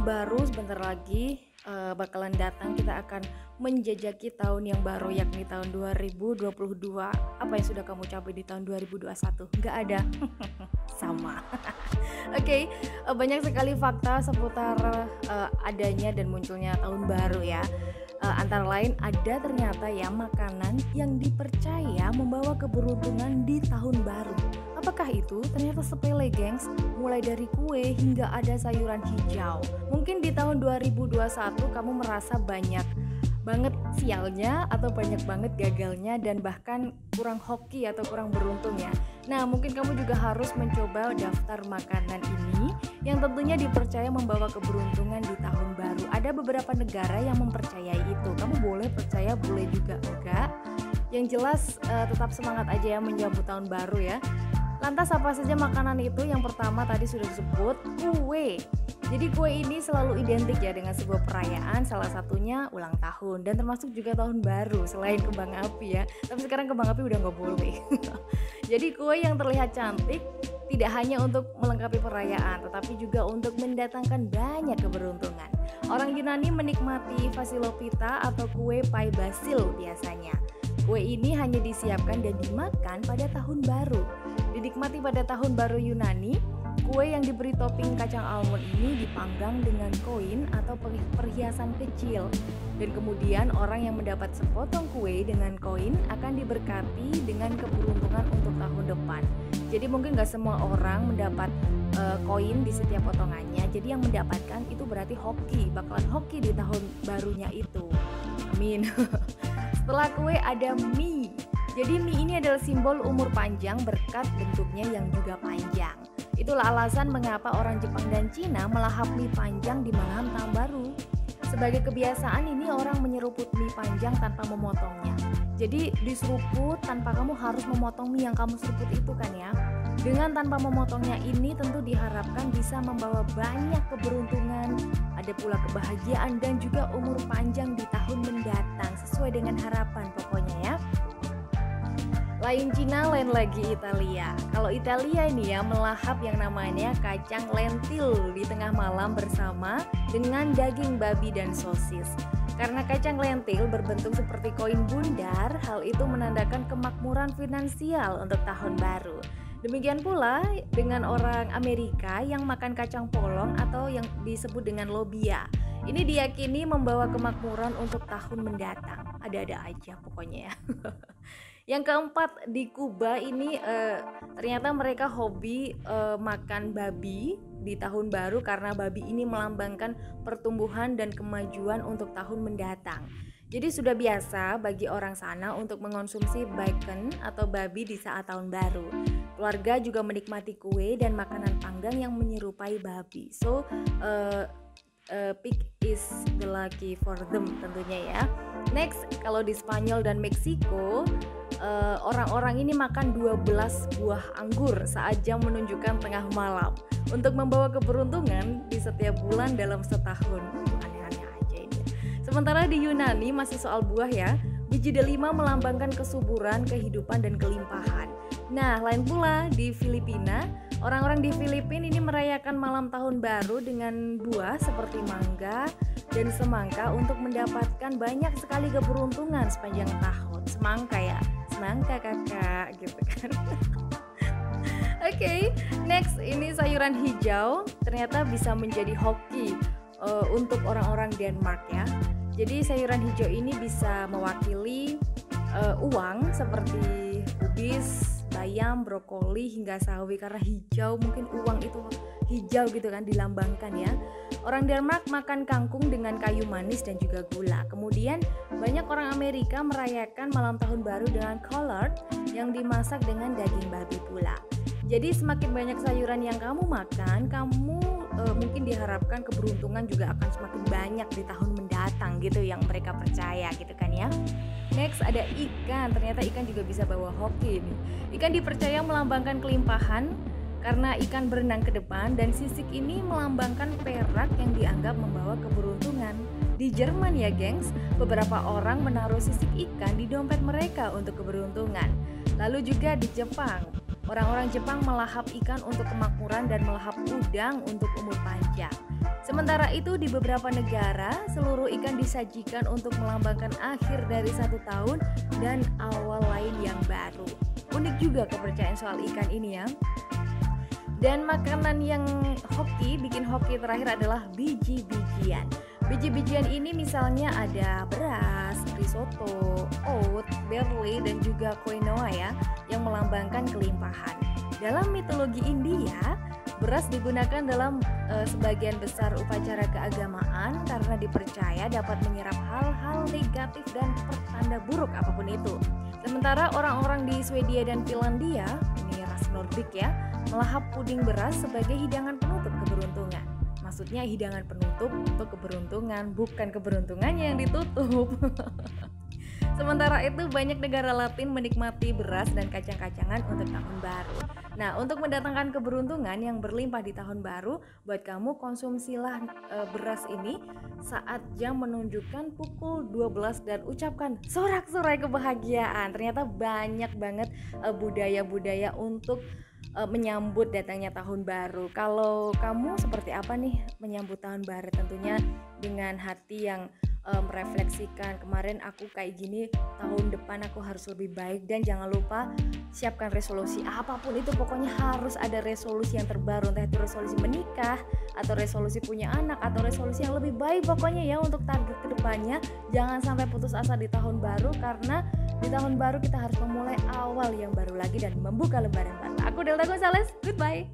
tahun baru sebentar lagi bakalan datang. Kita akan menjajaki tahun yang baru, yakni tahun 2022. Apa yang sudah kamu capai di tahun 2021? Nggak ada. Sama. Oke, banyak sekali fakta seputar adanya dan munculnya tahun baru ya. Antara lain ada ternyata ya makanan yang dipercaya membawa keberuntungan di tahun baru. Apakah itu? Ternyata sepele, gengs. Mulai dari kue hingga ada sayuran hijau. Mungkin di tahun 2021 kamu merasa banyak banget sialnya atau banyak banget gagalnya dan bahkan kurang hoki atau kurang beruntung ya. Nah, mungkin kamu juga harus mencoba daftar makanan ini yang tentunya dipercaya membawa keberuntungan di tahun baru. Ada beberapa negara yang mempercayai itu. Kamu boleh percaya, boleh juga enggak. Yang jelas tetap semangat aja ya menyambut tahun baru ya. Lantas apa saja makanan itu? Yang pertama tadi sudah disebut, kue. Jadi kue ini selalu identik ya dengan sebuah perayaan, salah satunya ulang tahun dan termasuk juga tahun baru selain kembang api ya. Tapi sekarang kembang api udah nggak boleh. Jadi kue yang terlihat cantik tidak hanya untuk melengkapi perayaan, tetapi juga untuk mendatangkan banyak keberuntungan. Orang Yunani menikmati fasilopita atau kue pai basil biasanya. Kue ini hanya disiapkan dan dimakan pada tahun baru. Dinikmati pada tahun baru Yunani, kue yang diberi topping kacang almond ini dipanggang dengan koin atau perhiasan kecil. Dan kemudian orang yang mendapat sepotong kue dengan koin akan diberkati dengan keberuntungan untuk tahun depan. Jadi mungkin gak semua orang mendapat koin di setiap potongannya. Jadi yang mendapatkan itu berarti hoki, bakalan hoki di tahun barunya itu. Amin. Setelah kue ada mie. Jadi mie ini adalah simbol umur panjang berkat bentuknya yang juga panjang. Itulah alasan mengapa orang Jepang dan Cina melahap mie panjang di malam tahun baru. Sebagai kebiasaan ini orang menyeruput mie panjang tanpa memotongnya. Jadi diseruput tanpa kamu harus memotong mie yang kamu seruput itu kan ya. Dengan tanpa memotongnya ini tentu diharapkan bisa membawa banyak keberuntungan, ada pula kebahagiaan dan juga umur panjang di tahun mendatang sesuai dengan harapan pokoknya ya. Lain Cina, lain lagi Italia. Kalau Italia ini ya melahap yang namanya kacang lentil di tengah malam bersama dengan daging babi dan sosis. Karena kacang lentil berbentuk seperti koin bundar, hal itu menandakan kemakmuran finansial untuk tahun baru. Demikian pula dengan orang Amerika yang makan kacang polong atau yang disebut dengan lobia. Ini diyakini membawa kemakmuran untuk tahun mendatang. Ada-ada aja pokoknya ya. Yang keempat di Kuba ini ternyata mereka hobi makan babi di tahun baru karena babi ini melambangkan pertumbuhan dan kemajuan untuk tahun mendatang. Jadi sudah biasa bagi orang sana untuk mengonsumsi bacon atau babi di saat tahun baru. Keluarga juga menikmati kue dan makanan panggang yang menyerupai babi. So pig is the lucky for them tentunya ya. Next, kalau di Spanyol dan Meksiko, orang-orang ini makan 12 buah anggur saat jam menunjukkan tengah malam untuk membawa keberuntungan di setiap bulan dalam setahun. Aneh-aneh aja ini. Sementara di Yunani masih soal buah ya, biji delima melambangkan kesuburan, kehidupan dan kelimpahan. Nah, lain pula di Filipina, orang-orang di Filipina ini merayakan malam tahun baru dengan buah seperti mangga dan semangka untuk mendapatkan banyak sekali keberuntungan sepanjang tahun. Semangka ya, semangka kakak gitu kan. Oke, next ini sayuran hijau ternyata bisa menjadi hoki untuk orang-orang Denmark ya. Jadi sayuran hijau ini bisa mewakili uang seperti kubis, bayam, brokoli hingga sawi. Karena hijau mungkin uang itu hijau gitu kan dilambangkan ya. Orang Denmark makan kangkung dengan kayu manis dan juga gula. Kemudian banyak orang Amerika merayakan malam tahun baru dengan collard yang dimasak dengan daging babi pula. Jadi semakin banyak sayuran yang kamu makan, kamu mungkin diharapkan keberuntungan juga akan semakin banyak di tahun mendatang gitu yang mereka percaya gitu kan ya. Next ada ikan, ternyata ikan juga bisa bawa hoki nih. Ikan dipercaya melambangkan kelimpahan karena ikan berenang ke depan dan sisik ini melambangkan perak yang dianggap membawa keberuntungan. Di Jerman ya gengs, beberapa orang menaruh sisik ikan di dompet mereka untuk keberuntungan. Lalu juga di Jepang, Orang-orang Jepang melahap ikan untuk kemakmuran dan melahap udang untuk umur panjang. Sementara itu di beberapa negara, seluruh ikan disajikan untuk melambangkan akhir dari satu tahun dan awal lain yang baru. Unik juga kepercayaan soal ikan ini ya. Dan makanan yang bikin hoki terakhir adalah biji-bijian. Biji-bijian ini misalnya ada beras, risotto, oat, barley, dan juga quinoa ya, yang melambangkan kelimpahan. Dalam mitologi India, beras digunakan dalam sebagian besar upacara keagamaan karena dipercaya dapat menyerap hal-hal negatif dan pertanda buruk apapun itu. Sementara orang-orang di Swedia dan Finlandia, ini ras Nordik ya, melahap puding beras sebagai hidangan penutup keberuntungan. Maksudnya hidangan penutup untuk keberuntungan, bukan keberuntungannya yang ditutup. Sementara itu banyak negara Latin menikmati beras dan kacang-kacangan untuk tahun baru. Nah, untuk mendatangkan keberuntungan yang berlimpah di tahun baru, buat kamu konsumsilah beras ini saat jam menunjukkan pukul 12 dan ucapkan sorak-sorai kebahagiaan. Ternyata banyak banget budaya-budaya untuk menyambut datangnya tahun baru. Kalau kamu seperti apa nih menyambut tahun baru? Tentunya dengan hati yang merefleksikan kemarin aku kayak gini, tahun depan aku harus lebih baik. Dan jangan lupa siapkan resolusi apapun itu, pokoknya harus ada resolusi yang terbaru, entah itu resolusi menikah atau resolusi punya anak atau resolusi yang lebih baik pokoknya ya untuk target kedepannya. Jangan sampai putus asa di tahun baru, karena di tahun baru kita harus memulai awal yang baru lagi dan membuka lembaran baru. Aku Delta Gonzales, goodbye.